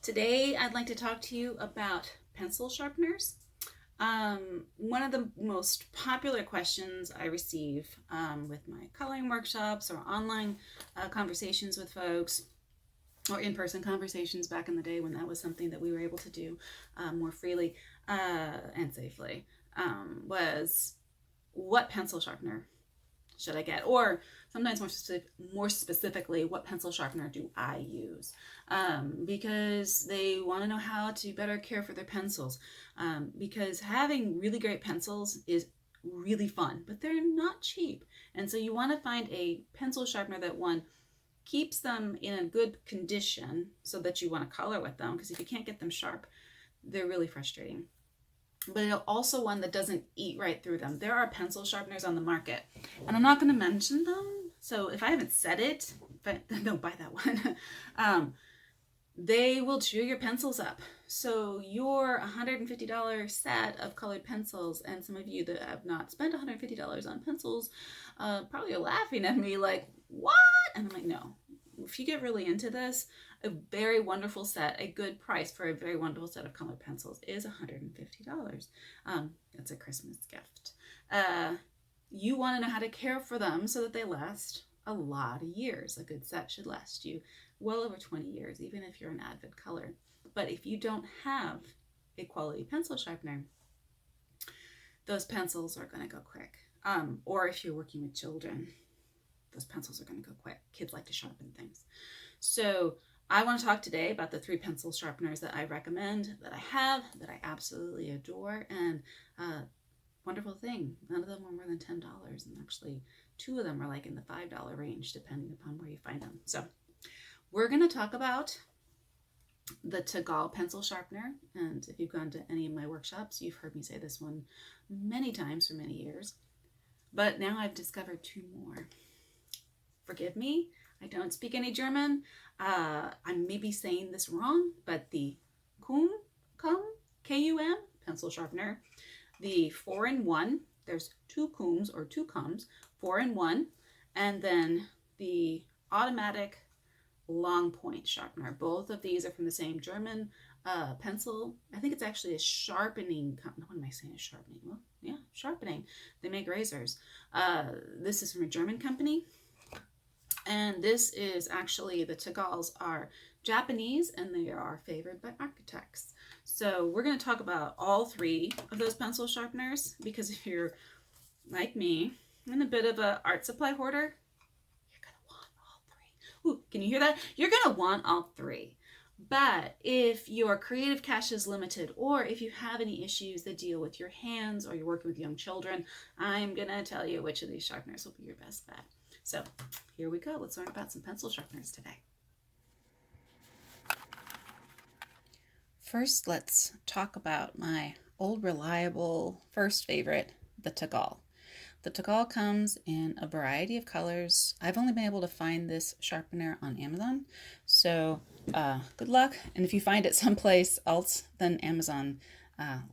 Today I'd like to talk to you about pencil sharpeners. One of the most popular questions I receive with my coloring workshops or online conversations with folks or in-person conversations back in the day when that was something that we were able to do more freely and safely was what pencil sharpener should I get? Or sometimes more specifically, what pencil sharpener do I use? Because they want to know how to better care for their pencils. Because having really great pencils is really fun, but they're not cheap. And so you want to find a pencil sharpener that one keeps them in a good condition so that you want to color with them. Because if you can't get them sharp, they're really frustrating. But also one that doesn't eat right through them. There are pencil sharpeners on the market, and I'm not going to mention them. So if I haven't said it, don't buy that one. They will chew your pencils up. So your $150 set of colored pencils, and some of you that have not spent $150 on pencils probably are laughing at me like, what? And I'm like, no. If you get really into this, a very wonderful set, a good price for a very wonderful set of colored pencils is $150. That's a Christmas gift. You want to know how to care for them so that they last a lot of years. A good set should last you well over 20 years, even if you're an avid colorer. But if you don't have a quality pencil sharpener, those pencils are going to go quick. Or if you're working with children, those pencils are going to go quick. Kids like to sharpen things. So I want to talk today about the 3 pencil sharpeners that I recommend, that I have, that I absolutely adore, and wonderful thing. None of them are more than $10, and actually 2 of them are like in the $5 range, depending upon where you find them. So we're going to talk about the Tagal pencil sharpener, and if you've gone to any of my workshops, you've heard me say this one many times for many years, but now I've discovered 2 more. Forgive me, I don't speak any German. I may be saying this wrong, but the Kum, K-U-M, pencil sharpener, the 4-in-1, there's 2 Kums or 2 Kums, 4-in-1, and then the automatic long point sharpener. Both of these are from the same German pencil. I think it's actually a sharpening company. What am I saying? A sharpening? Well, yeah, sharpening. They make razors. This is from a German company. And this is actually, the Tagals are Japanese, and they are favored by architects. So we're going to talk about all 3 of those pencil sharpeners, because if you're like me and a bit of an art supply hoarder, you're going to want all 3. Ooh, can you hear that? You're going to want all 3. But if your creative cache is limited, or if you have any issues that deal with your hands, or you're working with young children, I'm going to tell you which of these sharpeners will be your best bet. So here we go. Let's learn about some pencil sharpeners today. First, let's talk about my old reliable first favorite, the Tagal. The Tagal comes in a variety of colors. I've only been able to find this sharpener on Amazon, so good luck. And if you find it someplace else than Amazon,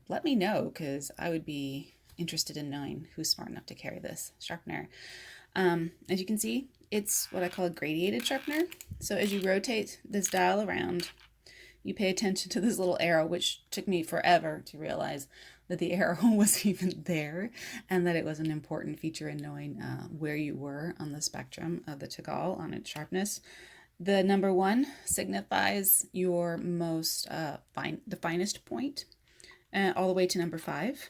let me know, because I would be interested in knowing who's smart enough to carry this sharpener. As you can see, it's what I call a gradiated sharpener. So as you rotate this dial around, you pay attention to this little arrow, which took me forever to realize that the arrow was even there, and that it was an important feature in knowing where you were on the spectrum of the Tagal on its sharpness. The number 1 signifies your most the finest point, all the way to number 5,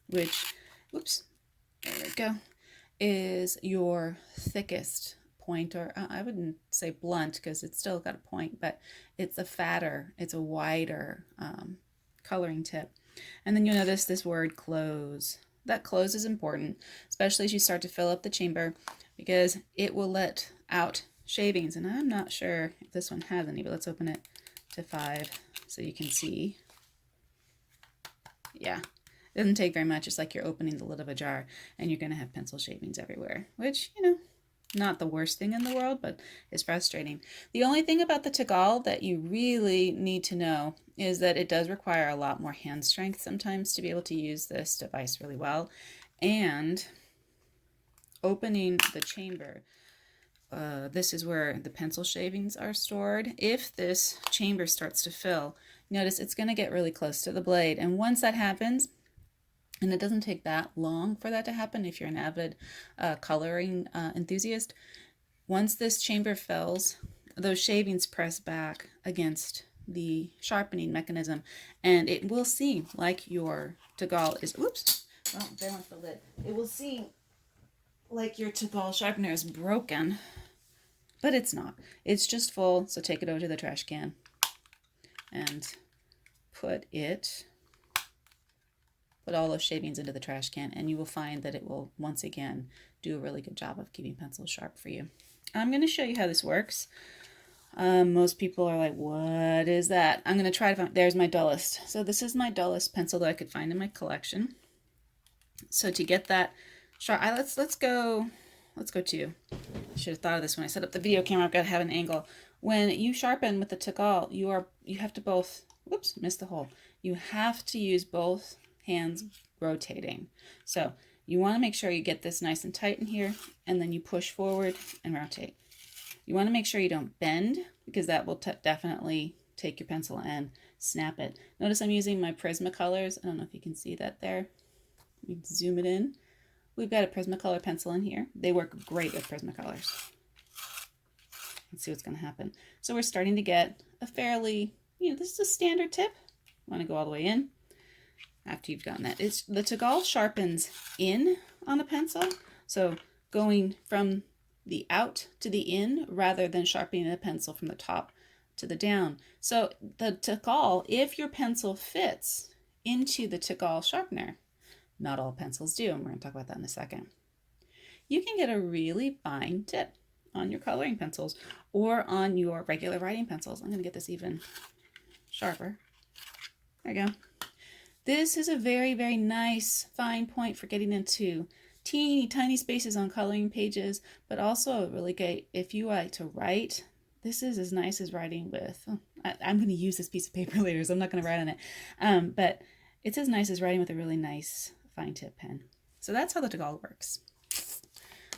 which, whoops, there we go, is your thickest point, or I wouldn't say blunt because it's still got a point, but it's a fatter, it's a wider coloring tip. And then you'll notice this word close. That close is important, especially as you start to fill up the chamber, because it will let out shavings. And I'm not sure if this one has any, but let's open it to 5 so you can see. Yeah. It doesn't take very much. It's like you're opening the lid of a jar, and you're going to have pencil shavings everywhere, which, not the worst thing in the world, but it's frustrating. The only thing about the Tagal that you really need to know is that it does require a lot more hand strength sometimes to be able to use this device really well. And opening the chamber this is where the pencil shavings are stored. If this chamber starts to fill, notice it's going to get really close to the blade. And once that happens, and it doesn't take that long for that to happen if you're an avid coloring enthusiast, once this chamber fills, those shavings press back against the sharpening mechanism, and it will seem like your Tagal is, oops, oh, there went the lid. It will seem like your Tagal sharpener is broken, but it's not. It's just full, so take it over to the trash can and put all those shavings into the trash can, and you will find that it will once again do a really good job of keeping pencils sharp for you. I'm going to show you how this works. Most people are like, what is that? I'm going to try to find, there's my dullest. So this is my dullest pencil that I could find in my collection. So to get that sharp, let's go to, I should have thought of this when I set up the video camera. I've got to have an angle. When you sharpen with the Tagal, you have to both, whoops, missed the hole. You have to use both hands rotating. So you want to make sure you get this nice and tight in here, and then you push forward and rotate. You want to make sure you don't bend, because that will definitely take your pencil and snap it. Notice I'm using my Prismacolors. I don't know if you can see that there. Let me zoom it in. We've got a Prismacolor pencil in here. They work great with Prismacolors. Let's see what's going to happen. So we're starting to get a fairly, this is a standard tip. You want to go all the way in. After you've gotten that, the Tagal sharpens in on the pencil, so going from the out to the in rather than sharpening the pencil from the top to the down. So the Tagal, if your pencil fits into the Tagal sharpener, not all pencils do, and we're going to talk about that in a second, you can get a really fine tip on your coloring pencils or on your regular writing pencils. I'm going to get this even sharper. There you go. This is a very, very nice fine point for getting into teeny tiny spaces on coloring pages, but also really great if you like to write. This is as nice as writing with, I'm going to use this piece of paper later, so I'm not going to write on it. But it's as nice as writing with a really nice fine tip pen. So that's how the Tagal works.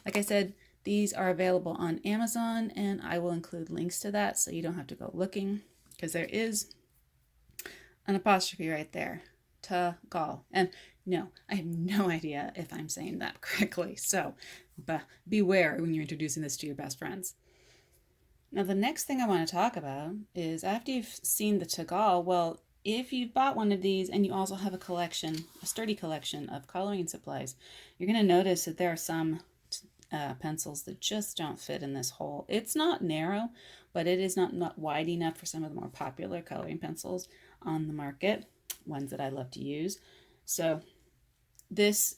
Like I said, these are available on Amazon, and I will include links to that so you don't have to go looking, because there is an apostrophe right there. Tagal. And no, I have no idea if I'm saying that correctly. So beware when you're introducing this to your best friends. Now, the next thing I want to talk about is after you've seen the Tagal, well, if you've bought one of these and you also have a collection, a sturdy collection of coloring supplies, you're going to notice that there are some pencils that just don't fit in this hole. It's not narrow, but it is not wide enough for some of the more popular coloring pencils on the market, ones that I love to use. So this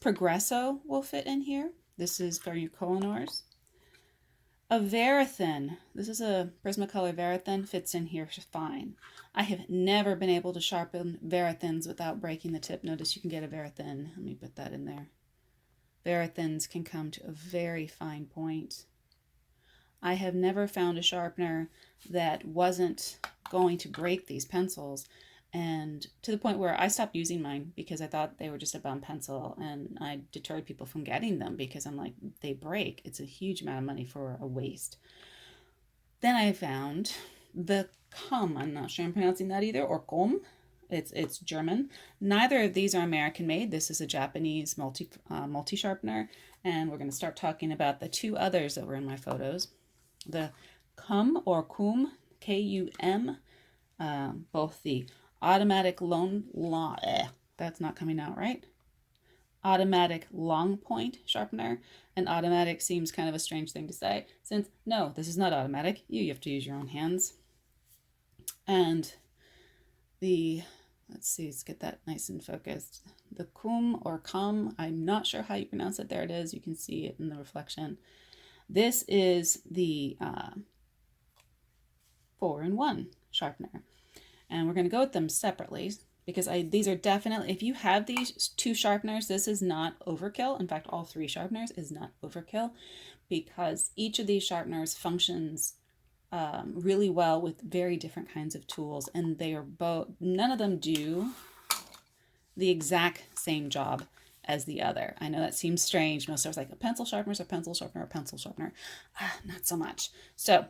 Progresso will fit in here. This is for your Kohinoors. A Verithin, this is a Prismacolor Verithin, fits in here fine. I have never been able to sharpen Verithins without breaking the tip. Notice you can get a Verithin. Let me put that in there. Verithins can come to a very fine point. I have never found a sharpener that wasn't going to break these pencils, and to the point where I stopped using mine because I thought they were just a bum pencil, and I deterred people from getting them because I'm like, they break. It's a huge amount of money for a waste. Then I found the Kum. I'm not sure I'm pronouncing that either, or Kum. It's German. Neither of these are American made. This is a Japanese multi sharpener, and we're going to start talking about the two others that were in my photos. The Kum or Kum, K-U-M, both the automatic that's not coming out right. Automatic long point sharpener, and automatic seems kind of a strange thing to say, since no, this is not automatic. You have to use your own hands. And let's see, let's get that nice and focused. The Kum or Kum, I'm not sure how you pronounce it. There it is. You can see it in the reflection. This is the 4-in-1 sharpener. And we're going to go with them separately because these are definitely, if you have these two sharpeners, this is not overkill. In fact, all three sharpeners is not overkill because each of these sharpeners functions really well with very different kinds of tools, and they are both, none of them do the exact same job as the other. I know that seems strange. Most of us like a pencil sharpener is a pencil sharpener, a pencil sharpener. Not so much. So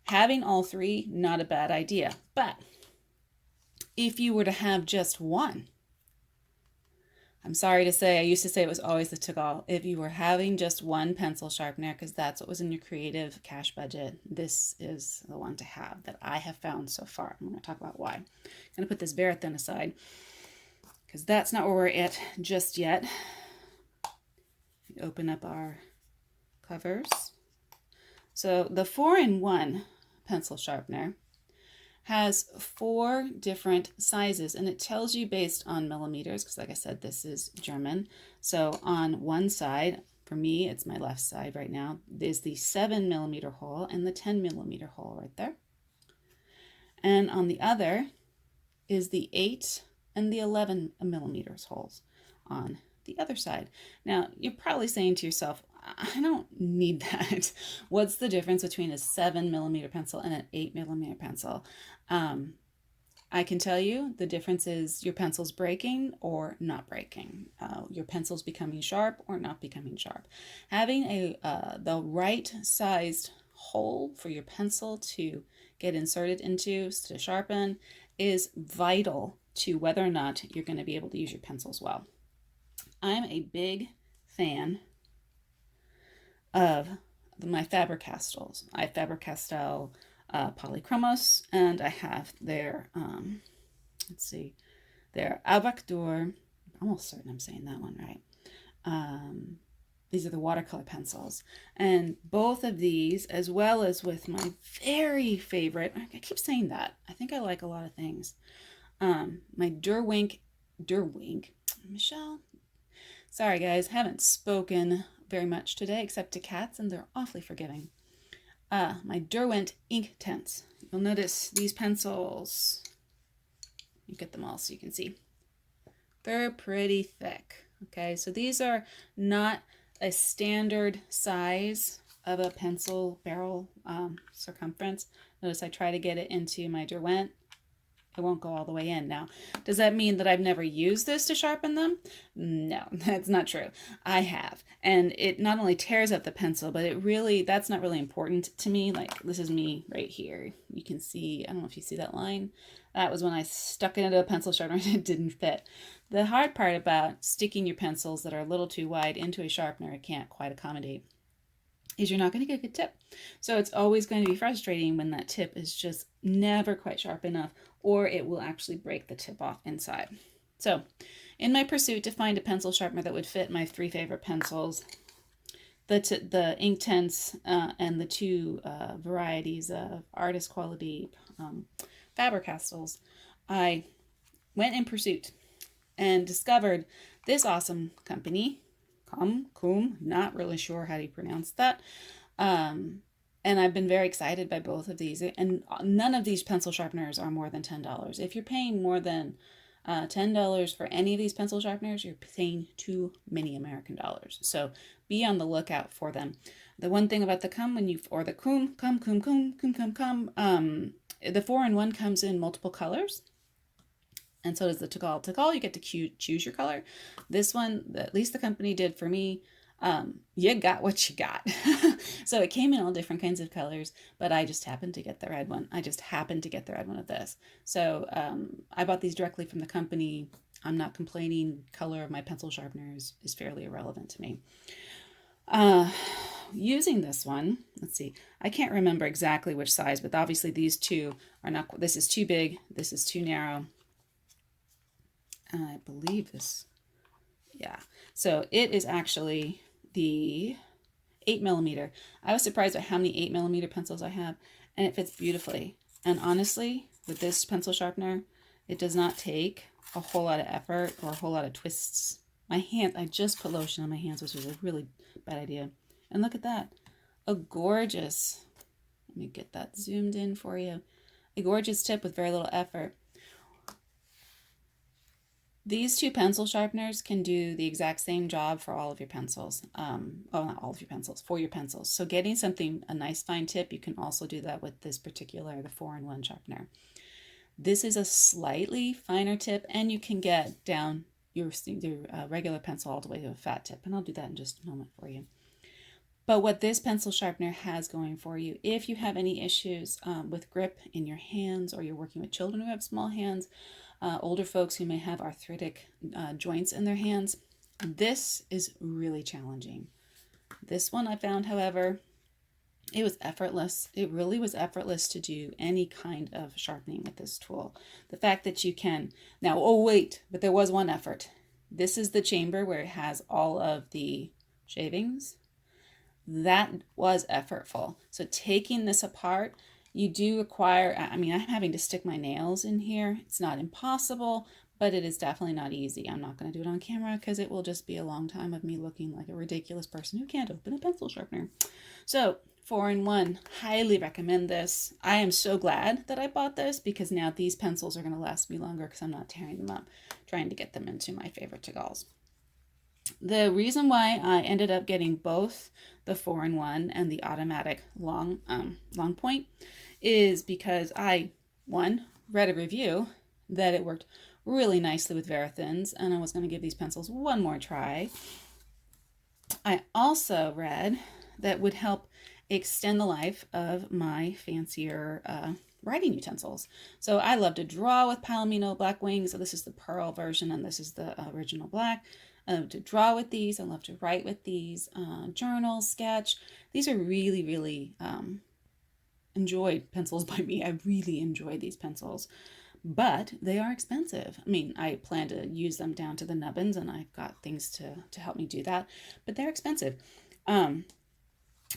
having all three, not a bad idea. But if you were to have just one, I'm sorry to say, I used to say it was always the Tagal. If you were having just one pencil sharpener, because that's what was in your creative cash budget, this is the one to have that I have found so far. I'm going to talk about why. I'm going to put this Verithin aside, because that's not where we're at just yet. We open up our covers. So the 4-in-1 pencil sharpener has 4 different sizes, and it tells you based on millimeters, because like I said, this is German. So on one side, for me, it's my left side right now, is the 7mm hole and the 10mm hole right there. And on the other is the 8 and the 11mm holes on the other side. Now, you're probably saying to yourself, I don't need that. What's the difference between a 7mm pencil and an 8mm pencil? I can tell you the difference is your pencil's breaking or not breaking. Your pencil's becoming sharp or not becoming sharp. Having the right sized hole for your pencil to get inserted into to sharpen is vital to whether or not you're going to be able to use your pencils well. I'm a big fan of my Faber-Castells. I have Faber-Castell Polychromos, and I have their, let's see, their Avec d'Or. I'm almost certain I'm saying that one right. These are the watercolor pencils. And both of these, as well as with my very favorite, I keep saying that. I think I like a lot of things. My Derwink, Michelle. Sorry guys, haven't spoken very much today except to cats, and they're awfully forgiving. My Derwent ink tints. You'll notice these pencils, you get them all so you can see. They're pretty thick. Okay, so these are not a standard size of a pencil barrel circumference. Notice I try to get it into my Derwent. It won't go all the way in. Now, does that mean that I've never used this to sharpen them? No, that's not true. I have. And it not only tears up the pencil, but that's not really important to me. Like, this is me right here. You can see, I don't know if you see that line. That was when I stuck it into a pencil sharpener and it didn't fit. The hard part about sticking your pencils that are a little too wide into a sharpener it can't quite accommodate is you're not going to get a good tip. So it's always going to be frustrating when that tip is just never quite sharp enough, or it will actually break the tip off inside. So in my pursuit to find a pencil sharpener that would fit my 3 favorite pencils, the ink tints and the 2 varieties of artist quality Faber-Castells, I went in pursuit and discovered this awesome company, Cum, not really sure how to pronounce that. And I've been very excited by both of these. And none of these pencil sharpeners are more than $10. If you're paying more than $10 for any of these pencil sharpeners, you're paying too many American dollars. So be on the lookout for them. The one thing about the Cum, the 4-in-1 comes in multiple colors. And so does the Tagal. Tagal, you get to choose your color. This one, at least the company did for me, you got what you got. So it came in all different kinds of colors, but I just happened to get the red one. I just happened to get the red one of this. So I bought these directly from the company. I'm not complaining. Color of my pencil sharpeners is fairly irrelevant to me. Using this one, let's see, I can't remember exactly which size, but obviously these two are not, this is too big, this is too narrow. I believe this, yeah. So it is actually the 8mm. I was surprised at how many 8mm pencils I have, and it fits beautifully. And honestly, with this pencil sharpener, it does not take a whole lot of effort or a whole lot of twists. My hand, I just put lotion on my hands, which was a really bad idea. And look at that, a gorgeous, let me get that zoomed in for you, a gorgeous tip with very little effort. These 2 pencil sharpeners can do the exact same job for all of your pencils. Well, not all of your pencils, for your pencils. So getting something, a nice fine tip, you can also do that with this particular, the 4-in-1 sharpener. This is a slightly finer tip, and you can get down your regular pencil all the way to a fat tip, and I'll do that in just a moment for you. But what this pencil sharpener has going for you, if you have any issues with grip in your hands, or you're working with children who have small hands, older folks who may have arthritic joints in their hands, this is really challenging. This one I found, however, it was effortless. It really was effortless to do any kind of sharpening with this tool. The fact that you can, now, oh wait, but there was one effort. This is the chamber where it has all of the shavings. That was effortful. So taking this apart, you do require, I mean, I'm having to stick my nails in here. It's not impossible, but it is definitely not easy. I'm not going to do it on camera because it will just be a long time of me looking like a ridiculous person who can't open a pencil sharpener. So 4-in-1, highly recommend this. I am so glad that I bought this because now these pencils are going to last me longer because I'm not tearing them up, trying to get them into my favorite Tagals. The reason why I ended up getting both the 4-in-1 and the automatic long point is because I, one, read a review that it worked really nicely with Verathins, and I was going to give these pencils one more try. I also read that would help extend the life of my fancier writing utensils. So I love to draw with Palomino black wings. So this is the pearl version and this is the original black. I love to draw with these. I love to write with these. Journal, sketch. These are really, really enjoyed pencils by me. I really enjoy these pencils. But they are expensive. I mean, I plan to use them down to the nubbins, and I've got things to help me do that. But they're expensive.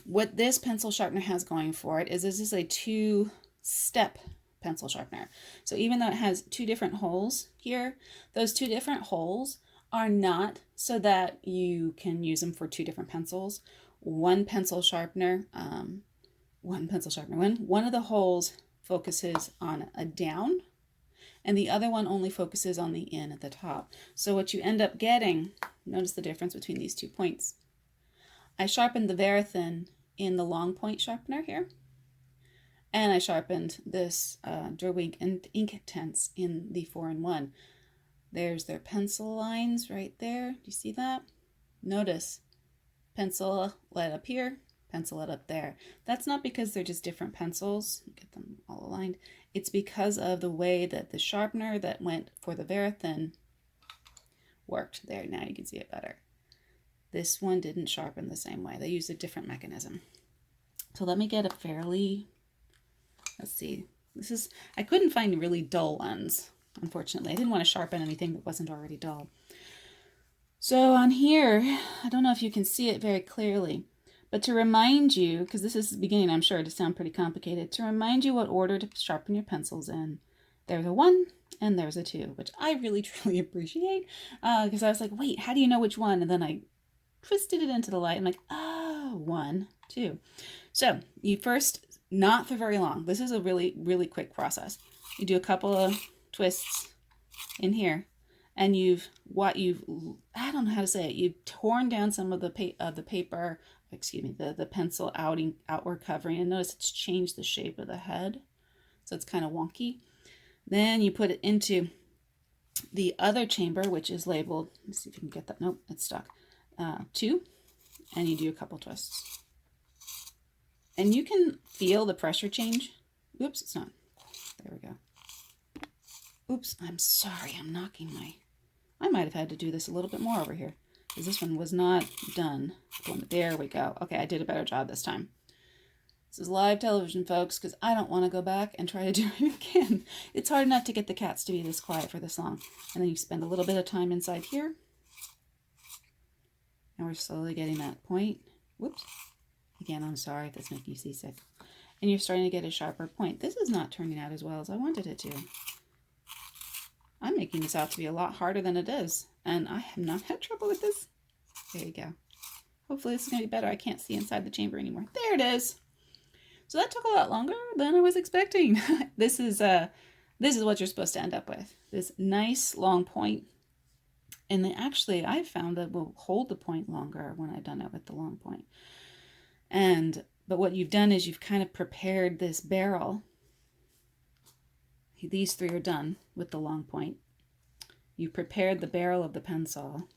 What this pencil sharpener has going for it is this is a 2-step pencil sharpener. So even though it has 2 different holes here, those 2 different holes are not so that you can use them for 2 different pencils. One pencil sharpener, one of the holes focuses on a down, and the other one only focuses on the in at the top. So what you end up getting, notice the difference between these 2 points. I sharpened the Verathin in the long point sharpener here, and I sharpened this Derwent and Inktense in the 4-in-1. There's their pencil lines right there. Do you see that? Notice pencil lead up here, pencil lead up there. That's not because they're just different pencils. Get them all aligned. It's because of the way that the sharpener that went for the Verathin worked. There, now you can see it better. This one didn't sharpen the same way. They used a different mechanism. So let me get a fairly, let's see. I couldn't find really dull ones, unfortunately. I didn't want to sharpen anything that wasn't already dull. So on here, I don't know if you can see it very clearly, but to remind you, because this is the beginning, I'm sure, to sound pretty complicated, to remind you what order to sharpen your pencils in. There's a 1 and there's a 2, which I really, truly appreciate, because I was like, wait, how do you know which one? And then I twisted it into the light. I'm like, oh, 1, 2. So you first, not for very long. This is a really, really quick process. You do a couple of twists in here, and I don't know how to say it. You've torn down some of the paper, the pencil outward covering, and notice it's changed the shape of the head, so it's kind of wonky. Then you put it into the other chamber, which is labeled. Let's see if you can get that. Nope, it's stuck. 2, and you do a couple twists, and you can feel the pressure change. Oops, it's not. There we go. Oops, I'm sorry. I'm knocking I might have had to do this a little bit more over here because this one was not done. There we go. Okay, I did a better job this time. This is live television, folks, because I don't want to go back and try to do it again. It's hard enough to get the cats to be this quiet for this long. And then you spend a little bit of time inside here. And we're slowly getting that point. Whoops. Again, I'm sorry if that's making you seasick. And you're starting to get a sharper point. This is not turning out as well as I wanted it to. I'm making this out to be a lot harder than it is. And I have not had trouble with this. There you go. Hopefully this is going to be better. I can't see inside the chamber anymore. There it is. So that took a lot longer than I was expecting. This is what you're supposed to end up with. This nice long point. And then actually, I've found that will hold the point longer when I've done it with the long point. But what you've done is you've kind of prepared this barrel. These 3 are done with the long point. you prepared the barrel of the pencil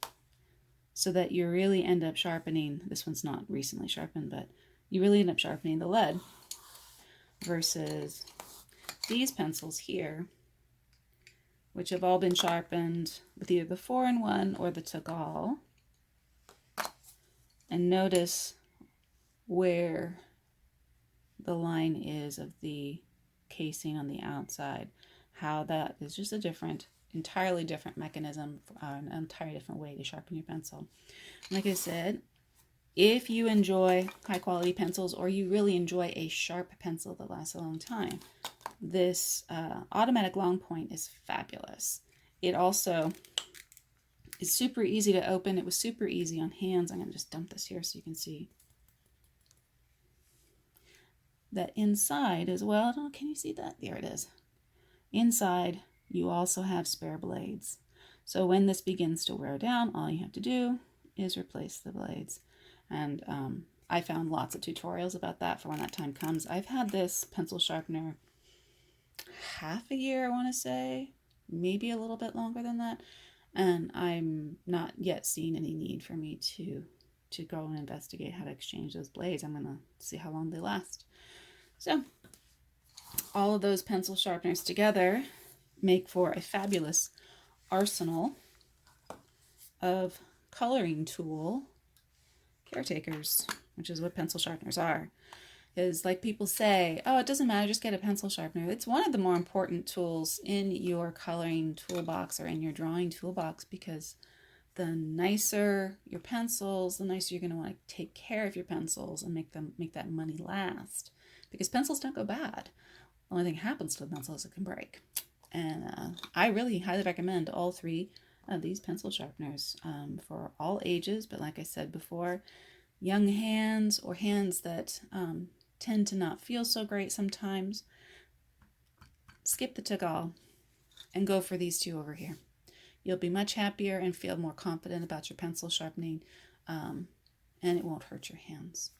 so that you really end up sharpening, this one's not recently sharpened, but you really end up sharpening the lead, versus these pencils here, which have all been sharpened with either the 4-in-1 or the Tagal. And notice where the line is of the casing on the outside, how that is just a different, entirely different mechanism, an entirely different way to sharpen your pencil. Like I said, if you enjoy high quality pencils, or you really enjoy a sharp pencil that lasts a long time, this automatic long point is fabulous. It also is super easy to open. It was super easy on hands. I'm going to just dump this here so you can see that inside as well. Oh, can you see that? There it is. Inside, you also have spare blades. So when this begins to wear down, all you have to do is replace the blades. And I found lots of tutorials about that for when that time comes. I've had this pencil sharpener half a year, I want to say, maybe a little bit longer than that. And I'm not yet seeing any need for me to go and investigate how to exchange those blades. I'm going to see how long they last. So all of those pencil sharpeners together make for a fabulous arsenal of coloring tool caretakers, which is what pencil sharpeners are. Is like people say, oh, it doesn't matter, just get a pencil sharpener. It's one of the more important tools in your coloring toolbox or in your drawing toolbox, because the nicer your pencils, the nicer you're going to want to take care of your pencils and make that money last. Because pencils don't go bad. The only thing that happens to the pencil is it can break. And I really highly recommend all 3 of these pencil sharpeners for all ages. But like I said before, young hands or hands that tend to not feel so great sometimes, skip the Tagal and go for these 2 over here. You'll be much happier and feel more confident about your pencil sharpening, and it won't hurt your hands.